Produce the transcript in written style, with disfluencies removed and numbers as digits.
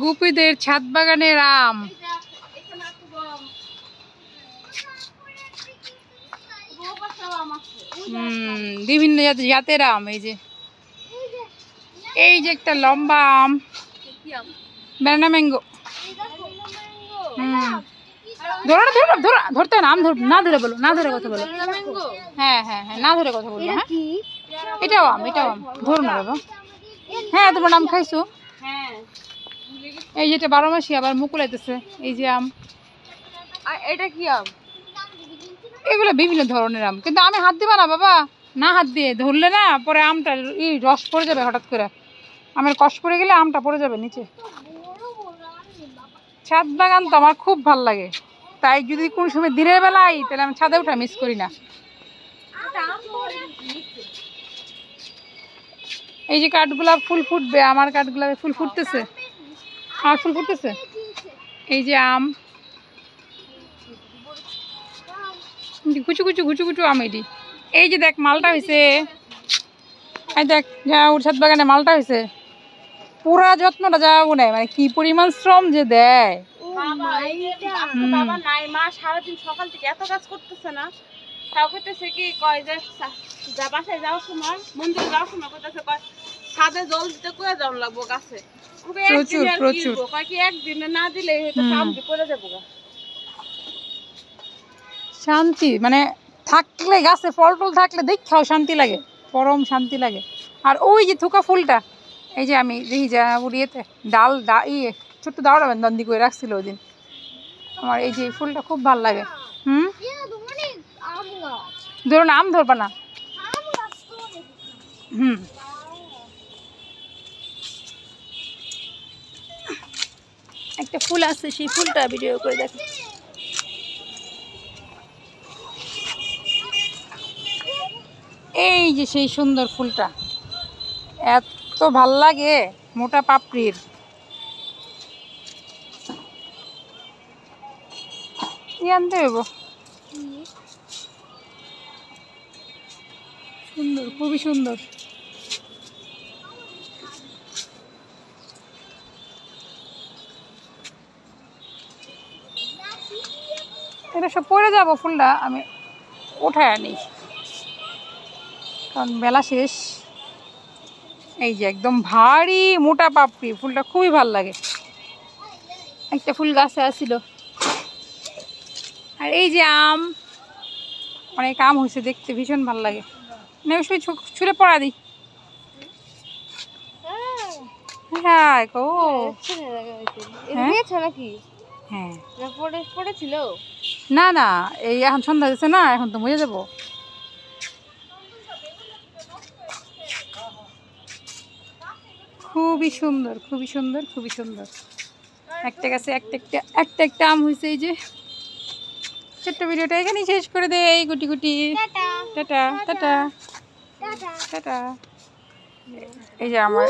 গুপিদের ছাদ বাগানের আম। বিভিন্ন জাতের আম। এই যে একটা লম্বা আম, ব্যানানা ম্যাঙ্গো। ধরতে না, আম না ধরে বলো, না ধরে কথা বলো। হ্যাঁ হ্যাঁ হ্যাঁ, না ধরে কথা বলবো। হ্যাঁ, এটাও আম, এটাও আম, ধরো না বাবা। হ্যাঁ, তোমার আম খাইছো? এই যেটা 12 মাসি আবার মুকুল আইতেছে। এই যে আম, এটা কি আম? এগুলো বিভিন্ন ধরনের আম, কিন্তু আমি হাত দিবা না বাবা, না হাত দিয়ে ধরলে না পরে আমটা রস পড়ে যাবে। হঠাৎ করে আমের কষ পড়ে গেলে আমটা পড়ে যাবে নিচে। ছাদ বাগান তো আমার খুব ভাল লাগে, তাই যদি কোন সময় দিনের বেলা আই তাহলে আমি ছাদে উঠা মিস করি না। এই যে কাঠগোলাপ ফুল ফুটবে, আমার কাঠগোলাপে ফুল ফুটতেছে, আর ফুল ফুটতেছে। এই যে আম, কুচু কুচু কুচু কুচু আম। এটি এই যে দেখ মালটা হয়েছে, এই দেখ যা ওর ছাদ বাগানে মালটা হয়েছে, পুরা যত্নটা যাবো নেই, মানে কি পরিমাণ শ্রম যে দেয়। বাবা নাই, মা সারাদিন সকাল থেকে এত কাজ করতেছে না, তাও করতেছে কি কয় যে বাসায় যাওয়ার সময়, মন্দিরে যাওয়ার সময় করতেছে কয় ছাদে জল দিতে করে যাওয়া লাগবো গাছে। প্রচুর প্রচুর একদিনে না দিলে আমটি পড়ে যাবো। শান্তি মানে থাকলে, গাছে ফল টল থাকলে দেখাও শান্তি লাগে, পরম শান্তি লাগে। আর ওই যে থোকা ফুলটা, এই যে আমি দেখি যা উড়িয়েতে ডাল ছোট্ট দাওড়া দন্দি করে রাখছিল ওই দিন আমার। এই যে ফুলটা খুব ভালো লাগে। ধরো না, আম ধরবা না। একটা ফুল আছে, সেই ফুলটা ভিডিও করে দেখো। এই যে সেই সুন্দর ফুলটা, এত ভাল লাগে, মোটা পাপড়ির। আনতে হইব, সুন্দর, খুবই সুন্দর। এটা সব পরে যাবো, ফুলটা আমি উঠায় আনি কারণ বেলা শেষ। এই যে একদম ভারী মোটা পাপড়ি, ফুলটা খুবই ভাল লাগে। একটা ফুল গাছে আসছিল। আর এই যে আম, অনেক আম হয়েছে, দেখতে ভীষণ ভাল লাগে। ছুঁড়ে পড়া দিই। হ্যাঁ ও হ্যাঁ, পড়েছিল না না, এই এখন সন্ধ্যা দিচ্ছে না, এখন তো মরে যাবো। খুবই সুন্দর, খুবই সুন্দর, খুবই সুন্দর। একটা গাছে একটা একটা আম হয়েছে। এই যে ছোট্ট ভিডিওটা এখানেই শেষ করে দেই। গুটি গুটি টাটা টাটা টাটা। এই যে আমার